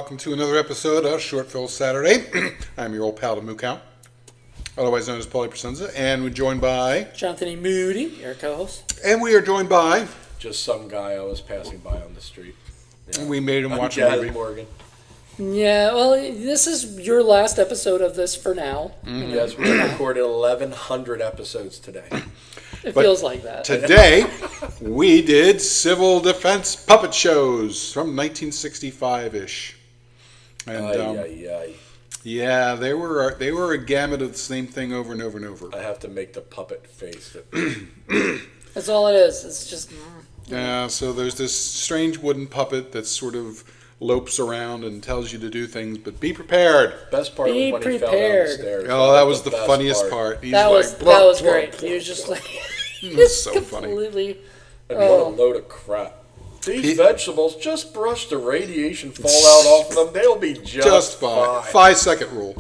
welcome to another episode of Short Fill Saturday. I'm your old pal, the Moo Cow, otherwise known as Presenza, and we're joined by Jonathan E. Moody, your co-host. And we are joined by just some guy I was passing by on the street. Yeah. And we made him watch a movie. Morgan. Yeah, well, this is your last episode of this for now. Mm-hmm. Yes, we recorded 1,100 episodes today. It feels like that. Today, we did civil defense puppet shows from 1965-ish. And yeah, they were a gamut of the same thing over and over and over. I have to make the puppet face. That's all it is. It's just... Yeah, so there's this strange wooden puppet that sort of lopes around and tells you to do things, but be prepared. Best part Be was when he fell prepared. down the stairs. Oh, that was the funniest part. He's that was great. He was just like... It's so funny. Completely... And what a load of crap. These vegetables, just brush the radiation fallout off them. They'll be just fine. 5-second rule.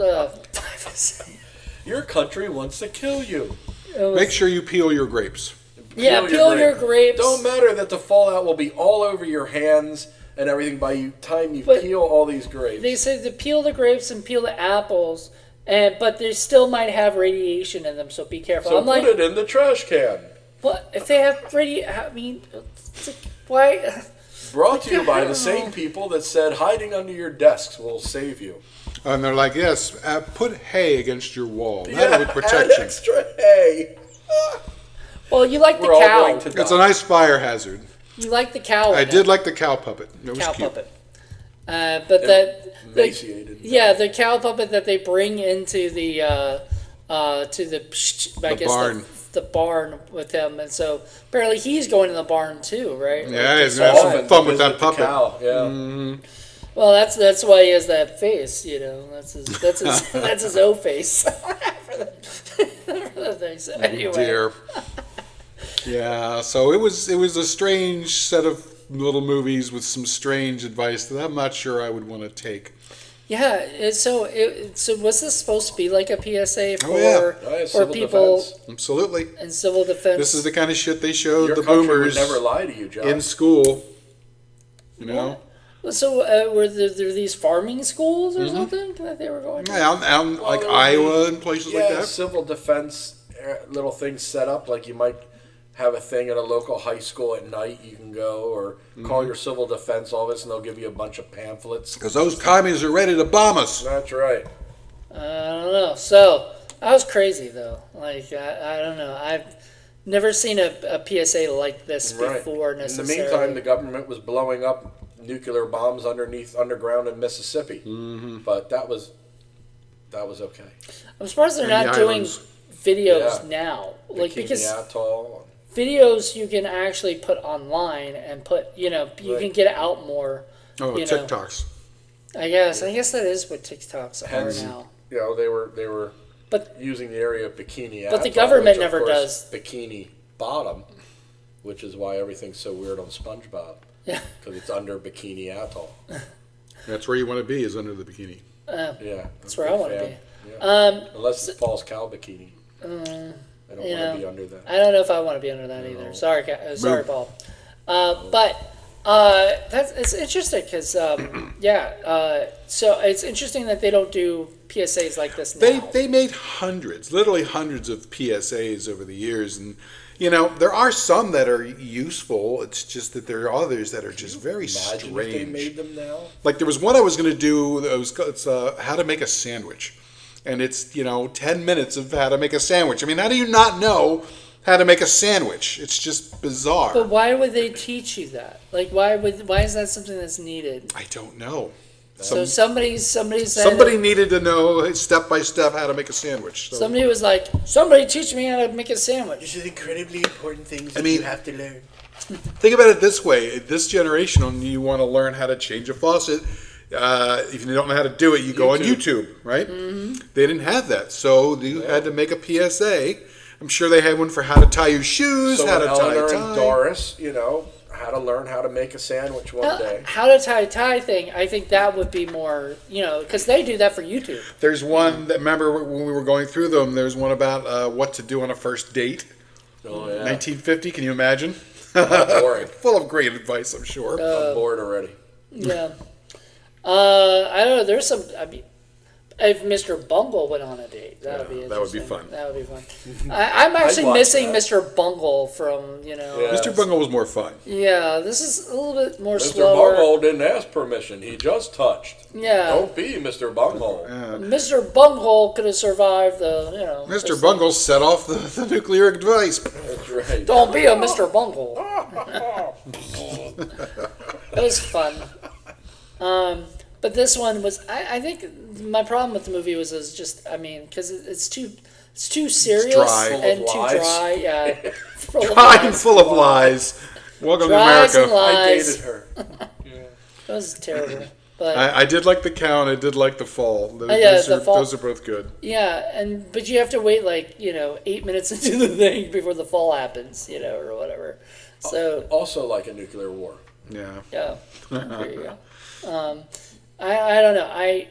Your country wants to kill you. Make sure you peel your grapes. Peel your grapes. Don't matter that the fallout will be all over your hands and everything by the time you peel all these grapes. They say to peel the grapes and peel the apples, but they still might have radiation in them, so be careful. So put it in the trash can. What if they have radiation? I mean, why? Brought to you by the same people that said hiding under your desks will save you. And they're like, yes, put hay against your wall. That would protect you. Extra hay. Well, you like the cow. It's a nice fire hazard. You like the cow. I did like the cow puppet. It was cute. Puppet. But emaciated. The cow puppet that they bring into the barn. The barn with him, and so apparently he's going to the barn too, right? Yeah, he's gonna have some fun with that puppet. Yeah. Mm-hmm. Well, that's why he has that face, you know. That's his O face. for the thing. So anyway. Oh dear. Yeah, so it was a strange set of little movies with some strange advice that I'm not sure I would want to take. Yeah, so was this supposed to be like a PSA for people? Defense. Absolutely. In civil defense. This is the kind of shit they showed the country boomers would never lie to you, John. in school. You know? So were there these farming schools or something that they were going to? Yeah, like Iowa and places like that. Civil defense little things set up, like you might have a thing at a local high school at night you can go, or call your civil defense office and they'll give you a bunch of pamphlets. Because those commies are ready to bomb us. That's right. I don't know. So, that was crazy, though. Like, I don't know. I've never seen a PSA like this before, necessarily. In the meantime, the government was blowing up nuclear bombs underground in Mississippi. Mm-hmm. But that was okay. I'm surprised they're not doing videos now. Like, because Atoll. Videos you can actually put online and you can get out more. Oh, TikToks. I guess that is what TikToks are now. You know, they were using the area of Bikini Atoll. But the government never does. Bikini Bottom, which is why everything's so weird on SpongeBob. Yeah. Because it's under Bikini Atoll. That's where you want to be, is under the bikini. Yeah. That's where I want to be. Yeah. Unless it's Paul's cow bikini. I don't want to be under that. I don't know if I want to be under that either. Sorry, Paul. But it's interesting because, so it's interesting that they don't do PSAs like this now. They made literally hundreds of PSAs over the years, and there are some that are useful. It's just that there are others that are just very strange. If they made them now? Like there was one I was going to do. It's how to make a sandwich. And it's, 10 minutes of how to make a sandwich. I mean, how do you not know how to make a sandwich? It's just bizarre. But why would they teach you that? Like, why is that something that's needed? I don't know. So somebody needed to know step by step how to make a sandwich. So. Somebody was like, somebody teach me how to make a sandwich. This is incredibly important things you have to learn. Think about it this way. This generation, you want to learn how to change a faucet. If you don't know how to do it, you go on YouTube, right? Mm-hmm. They didn't have that, so you had to make a PSA. I'm sure they had one for how to tie your shoes, how to Eleanor tie. And Doris, how to learn how to make a sandwich one day. How to tie thing, I think that would be more, because they do that for YouTube. There's one that, remember when we were going through them, there's one about what to do on a first date. Oh, yeah. 1950, can you imagine? Boring. Full of great advice, I'm sure. I'm bored already. Yeah. I don't know. There's some. I mean, if Mr. Bungle went on a date, that would be interesting. that would be fun. That would be fun. I'm actually watch missing that. Mr. Bungle from Yeah. Mr. Bungle was more fun. Yeah, this is a little bit more Mr. slower. Bungle didn't ask permission. He just touched. Yeah. Don't be Mr. Bungle. Mr. Bungle could have survived the, Mr. Bungle set off the nuclear device. That's right. Don't be a Mr. Bungle. It was fun. But this one was, I think my problem with the movie was just, because it's too serious dry. and Full of too lies. dry. Yeah. Full of I'm lies. full of lies. Welcome Lies to and America. I lies. dated her. It was terrible. But I did like the count. I did like the fall. The fall. Those are both good. yeah, but you have to wait 8 minutes into the thing before the fall happens, or whatever. So Also like a nuclear war. Yeah. yeah, there you go. I don't know. I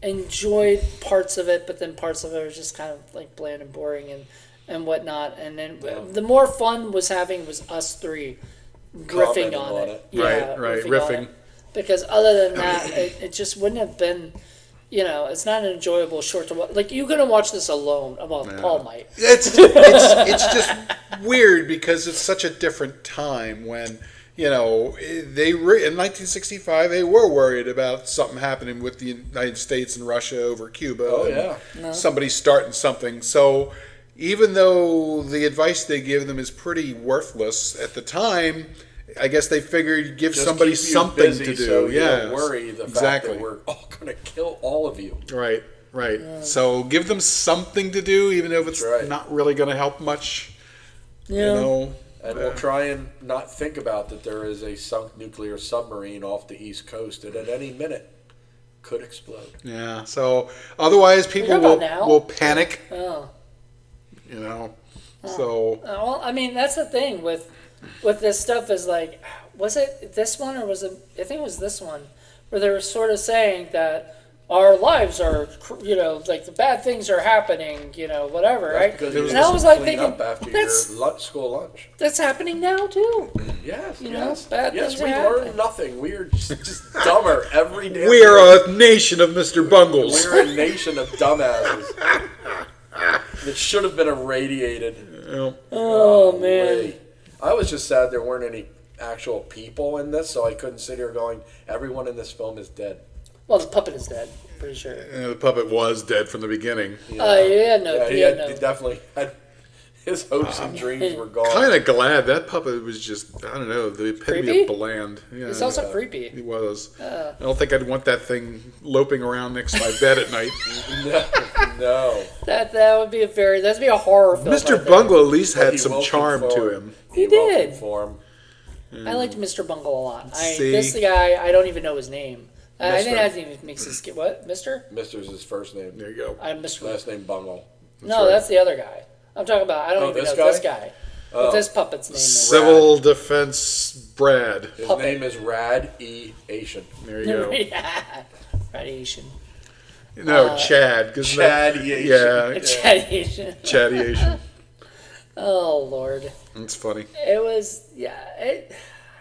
enjoyed parts of it, but then parts of it were just kind of bland and boring and whatnot. And then the more fun was us three riffing Commenting on on it. it. Yeah, Right, on riffing. it. Because other than that, it just wouldn't have been. It's not an enjoyable short to watch. You're gonna watch this alone. Well, Paul might. It's just weird because it's such a different time when in 1965 they were worried about something happening with the United States and Russia over Cuba. Oh, and yeah. No. somebody starting something. So even though the advice they give them is pretty worthless at the time, I guess they figured give Just somebody keep you something busy to do. So you Yeah, don't worry the fact exactly. that we're all going to kill all of you. Right. So give them something to do, even if it's That's right. not really going to help much. Yeah. And we'll try and not think about that there is a sunk nuclear submarine off the East Coast that at any minute could explode. Yeah. So otherwise, people What about now? will panic. Oh. So Well, that's the thing with this stuff is was it this one or was it? I think it was this one where they were sort of saying that our lives are, the bad things are happening, whatever, right? Because And you I was like clean thinking, up after that's your school lunch. that's happening now too. Yes, know, bad yes, things we are learn happening. nothing. We are just dumber every day. we are a nation of Mr. Bungles. We're a nation of dumbasses that should have been irradiated. Oh man. Way. I was just sad there weren't any actual people in this, so I couldn't sit here going, everyone in this film is dead. Well, the puppet is dead. Pretty sure. The puppet was dead from the beginning. He He definitely had his hopes and dreams were gone. Kind of glad that puppet was just, I don't know, the epitome Creepy? of bland. Yeah, It's also creepy. he was. I don't think I'd want that thing loping around next to my bed at night. No. That would be that'd be a horror film. Mr. right there. Bungle at least But had he some will charm to conform. him. He will did. conform. I liked Mr. Bungle a lot. See? This guy, I don't even know his name. I think Mister. that even makes his what? Mister? Mister's his first name. There you go. I'm Mr. Last name Bungle. No, right. that's the other guy. I'm talking about. I don't Oh, even this know guy? this guy. Oh. What this puppet's name is. Civil Defense Brad. His Puppet. name is Rad E. Asian. There you go. Yeah. Radiation. No, Chad. 'Cause that- Chadiation. Yeah, Radiation. Chadiation. Oh Lord. It's funny. It was. Yeah.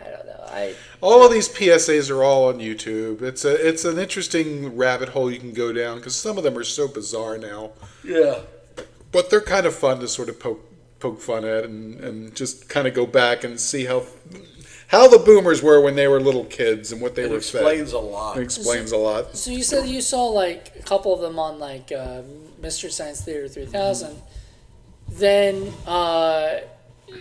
I don't know. All of these PSAs are all on YouTube. It's an interesting rabbit hole you can go down because some of them are so bizarre now, Yeah. but they're kind of fun to sort of poke fun at and just kind of go back and see how the boomers were when they were little kids and what they It were explains fed. a lot. It explains a lot. So you said you saw a couple of them on Mystery Science Theater 3000. Then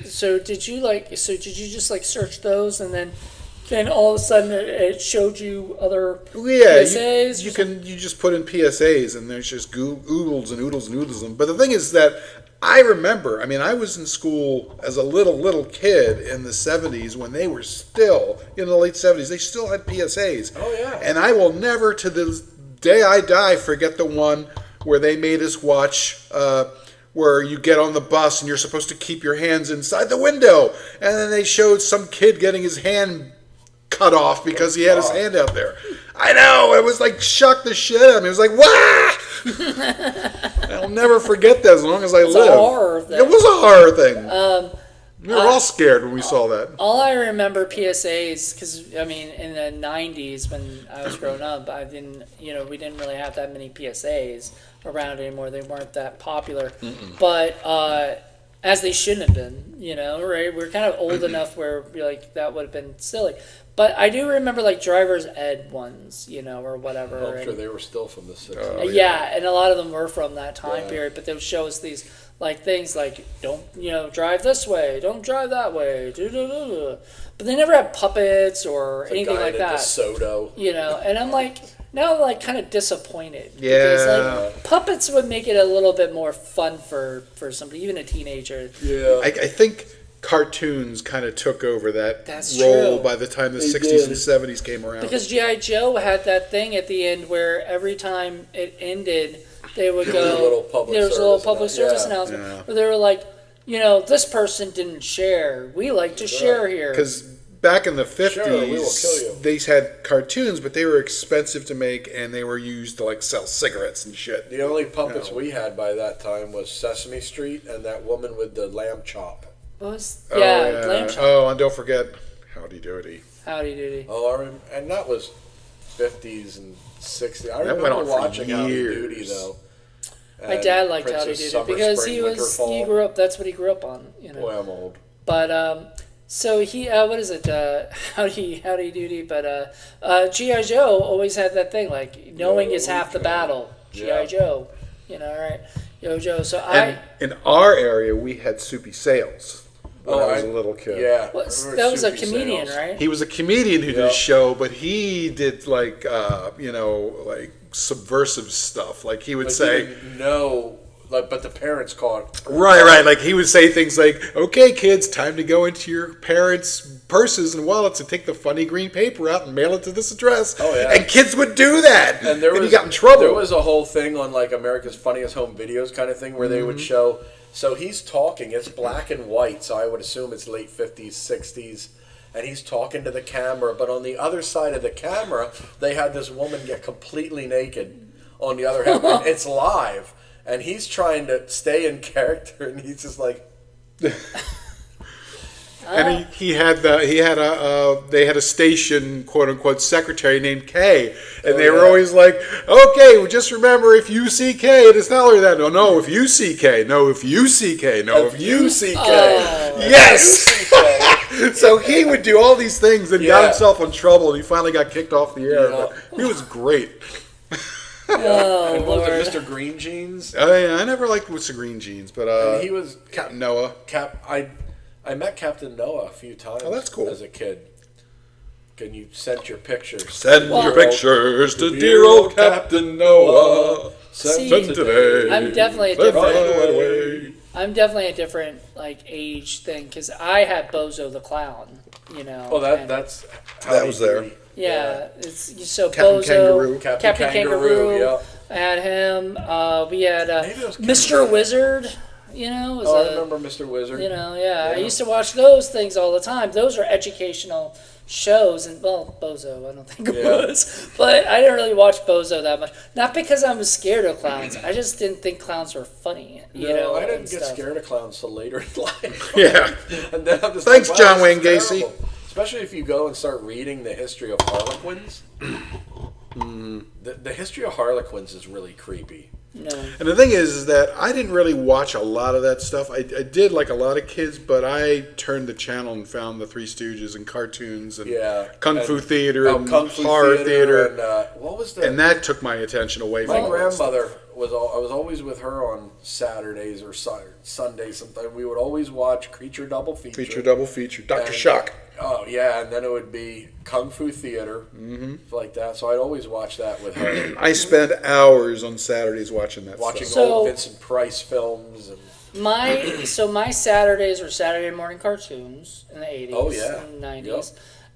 so did you just search those and then all of a sudden it showed you other Yeah, PSAs? you just put in PSAs and there's just oodles and oodles and oodles of them. But the thing is that I remember, I was in school as a little kid in the 70s when they were still, in the late 70s, they still had PSAs. Oh, yeah. And I will never, to the day I die, forget the one where they made us watch, where you get on the bus and you're supposed to keep your hands inside the window. And then they showed some kid getting his hand cut off because he had his hand out there. I know, it was shocked the shit out of me. It was like, wah! I'll never forget that as long as I live. a horror thing. It was a horror thing. We were all scared when we saw that. All I remember PSAs, because I mean, in the '90s when I was growing up, we didn't really have that many PSAs around anymore. They weren't that popular, but as they shouldn't have been. Right? We're kind of old enough where like that would have been silly. But I do remember like driver's ed ones, or whatever. I'm sure they were still from the 60s. Yeah, and a lot of them were from that time period. But they would show us these like things like don't drive this way, don't drive that way, but they never had puppets or anything like that. DeSoto. And I'm like now I'm like kind of disappointed Yeah. because like puppets would make it a little bit more fun for somebody, even a teenager. Yeah, I think cartoons kind of took over that That's role true. by the time the They 60s did. and 70s came around. Because G.I. Joe had that thing at the end where every time it ended, they would There was go. a little public There was a little service public service announcement. announcement where they were like, this person didn't share. We like to share here. Because back in the 50s, Sure, we will kill you. they had cartoons, but they were expensive to make, and they were used to like sell cigarettes and shit. The only puppets we had by that time was Sesame Street and that woman with the lamb chop. What was Oh, Lamb Chop. Oh, and don't forget Howdy Doody. Howdy doody. Oh, and that was 50s and 60s. I That remember went on for watching Howdy years. Doody though. My And dad liked Howdy Princess Doody Summer, because Spring, he Winterfall. grew up. That's what he grew up on. Boy, I'm old. But so he what is it? Howdy Doody. But G.I. Joe always had that thing like knowing is half the battle. G.I. Yeah. Joe. Right? Yo Joe. So And in our area, we had Soupy Sales when I was a little kid. Yeah, that was a Soupy comedian, Sales. right? He was a comedian who did a Yeah. show, but he did like, like subversive stuff. Like he would But say, you didn't know, but the parents caught. right. Like he would say things like, "Okay, kids, time to go into your parents' purses and wallets and take the funny green paper out and mail it to this address." Oh, yeah. And kids would do that, And there was he got in trouble. There was a whole thing on like America's Funniest Home Videos kind of thing where they would show. So he's talking. It's black and white, so I would assume it's late 50s, 60s. And he's talking to the camera, but on the other side of the camera, they had this woman get completely naked on the other hand. And it's live, and he's trying to stay in character, and he's just like, And they had a station, quote unquote, secretary named Kay, and they were always like, "Okay, well, just remember, if you see K, it is not only that. No, if you see K, no, if you see K, no, if you see K, yes." So he would do all these things and got himself in trouble, and he finally got kicked off the air. Yeah. But he was great. and what was it, Mr. Green Jeans? I never liked Mr. Green Jeans, but And he was Captain Noah. I met Captain Noah a few times. Oh, that's cool. As a kid. Can you send your pictures? Send your pictures to dear old Captain Noah. See, Send today. I'm definitely a Send different. right away. I'm definitely a different like age thing because I had Bozo the Clown. Oh, and- that's That was there. Yeah, it's so Captain Bozo, Kangaroo. Captain Kangaroo, yeah. I had him. We had Maybe it was Mr. Wizard. Was I remember Mr. Wizard. I used to watch those things all the time. Those are educational shows, and Bozo, I don't think it was, but I didn't really watch Bozo that much. Not because I was scared of clowns. I just didn't think clowns were funny. I and didn't get stuff. scared of clowns till later in life. Yeah. And then I'm just Thanks, like, wow, John Wayne this is Gacy. terrible. Especially if you go and start reading the history of Harlequins. The history of Harlequins is really creepy. No. And the thing is that I didn't really watch a lot of that stuff. I did like a lot of kids, but I turned the channel and found the Three Stooges and cartoons and Kung Fu Theater and Kung Fu horror theater. And what was the? And that took my attention away from My all that stuff. grandmother I was always with her on Saturdays or Sundays. Sometimes we would always watch Creature Double Feature. Feature double feature. Dr. And- Shock. Oh yeah, and then it would be Kung Fu Theater, like that. So I'd always watch that with her. I spent hours on Saturdays watching that Watching stuff. So- old Vincent Price films and My Saturdays were Saturday morning cartoons in the 80s Oh, yeah. and 90s. Yep.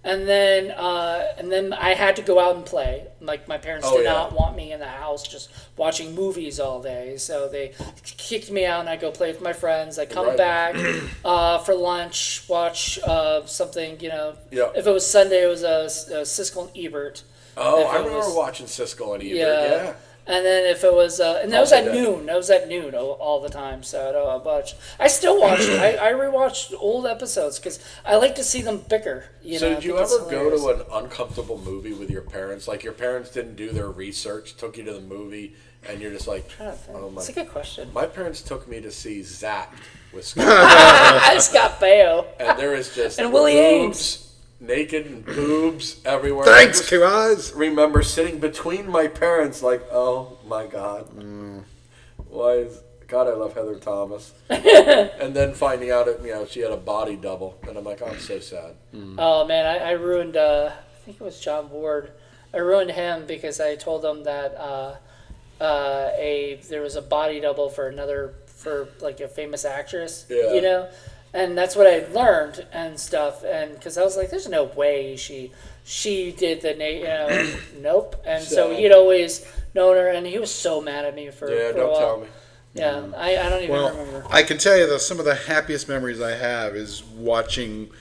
And then I had to go out and play. Like my parents Oh, did yeah. not want me in the house just watching movies all day. So they kicked me out and I go play with my friends. I come Right. back for lunch, watch something, Yeah. If it was Sunday, it was Siskel and Ebert. Oh, If I it remember was- watching Siskel and Ebert. Yeah. Yeah. And then if it was, and that was at noon. That was at noon all the time. So I don't watch. I still watch. I rewatch old episodes because I like to see them bicker. So did you ever go to an uncomfortable movie with your parents? Like your parents didn't do their research, took you to the movie, and you're just like, oh my. That's a good question. My parents took me to see Zapped with Scott. Scott Baio. And there is just and Willie Ames. Naked and boobs everywhere. Thanks, guys. Remember sitting between my parents, like, oh my God, why is God? I love Heather Thomas, and then finding out that she had a body double, and I'm like, oh, I'm so sad. Oh man, I ruined. I think it was John Ward. I ruined him because I told him that there was a body double for like a famous actress. Yeah. And that's what I learned and stuff, and because I was like, "There's no way she did the nope." And so he'd always known her, and he was so mad at me for a don't while. tell me. Yeah, I don't even remember. I can tell you that some of the happiest memories I have is watching,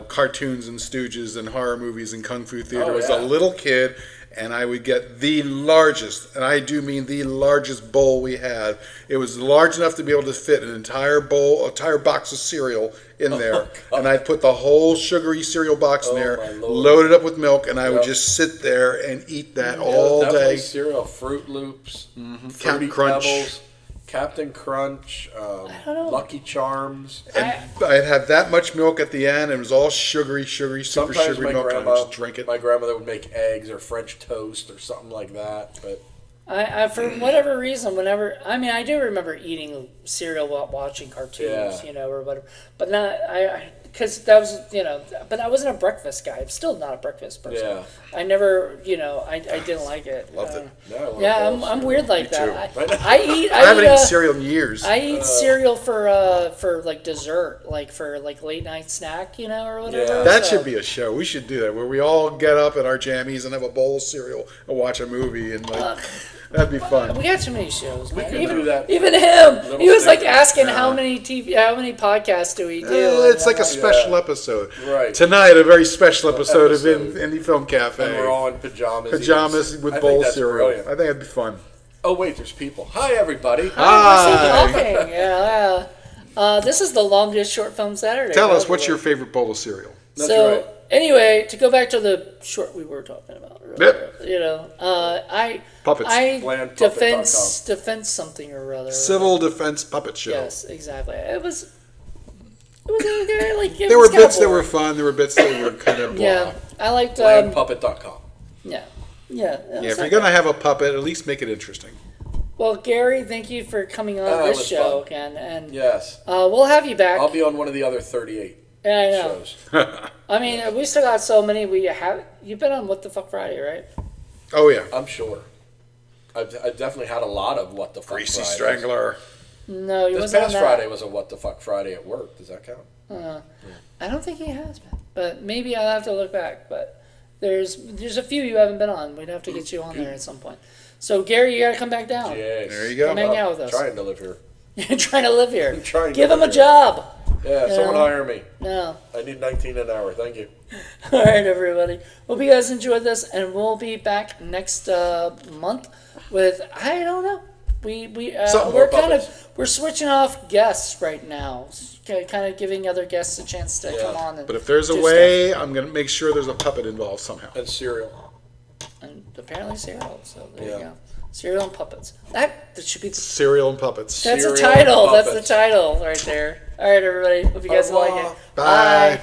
cartoons and Stooges and horror movies and Kung Fu theater as a little kid. And I would get the largest, and I do mean the largest bowl we had. It was large enough to be able to fit an entire box of cereal in there. And I'd put the whole sugary cereal box in there, load it up with milk, and I would just sit there and eat that all day. Cereal, Fruit Loops, Captain Crunch. Pebbles, Captain Crunch, Lucky Charms. And I'd have that much milk at the end, and it was all sugary, super sugary milk, and I would just drink it. My grandmother would make eggs or French toast or something like that. But I for whatever reason, I do remember eating cereal while watching cartoons, or whatever, but not because that was but I wasn't a breakfast guy. I'm still not a breakfast person. Yeah. I never I didn't like it. Loved it. I'm weird like that. Too. I haven't eaten cereal in years. I eat cereal for like dessert, like for like late night snack, or whatever. Yeah. That should be a show. We should do that where we all get up in our jammies and have a bowl of cereal and watch a movie and that'd be fun. We got too many shows. We Man. could do that. Even him, he was like asking Yeah. how many podcasts do we do? It's like a special episode. Right. Tonight, a very special episode of Indie Film Cafe. And we're all in pajamas. Pajamas with bowl cereal. Brilliant. I think it'd be fun. Oh wait, there's people. Hi everybody. Hi. We're still talking. Yeah. This is the longest short film Saturday. Tell us, what's your favorite bowl of cereal? That's so right. anyway, to go back to the short we were talking about earlier, Puppets. I Blandpuppet.com. defense something or other. Civil Defense Puppet Show. Yes, exactly. It was okay. Like There were bits that were fun. There were bits that were kind of blah. Yeah, I liked. Blandpuppet.com. Yeah. If you're gonna have a puppet, at least make it interesting. Well, Gary, thank you for coming on That this was show fun. again, and Yes. we'll have you back. I'll be on one of the other 38 Yeah, I know. shows. I mean, we still got so many. You've been on What the Fuck Friday, right? Oh yeah. I'm sure. I've definitely had a lot of What the Fuck Greasy Fridays. Strangler. No, he This wasn't on past that. Friday was a What the Fuck Friday at work. Does that count? I don't think he has been, but maybe I'll have to look back. But there's a few you haven't been on. We'd have to get you on there at some point. So Gary, you gotta come back down. Yes. There you go. Come hang out with us. Trying to live here. You're trying to live here. I'm trying to Give him a live here. job. Yeah, someone hire me. No. I need 19 an hour. Thank you. All right, everybody. Hope you guys enjoyed this, and we'll be back next month with I don't know. Something We're more we're switching off guests right now, kind of giving other guests a chance to come on. And But if there's a do way, I'm gonna make sure there's a puppet involved somehow. And cereal. stuff. And apparently cereal. So there Yeah. you go. Cereal and puppets. That should be. Cereal and puppets. That's the Cereal and title. That's the puppets. title right there. All right, everybody. Hope you guys like it. Bye.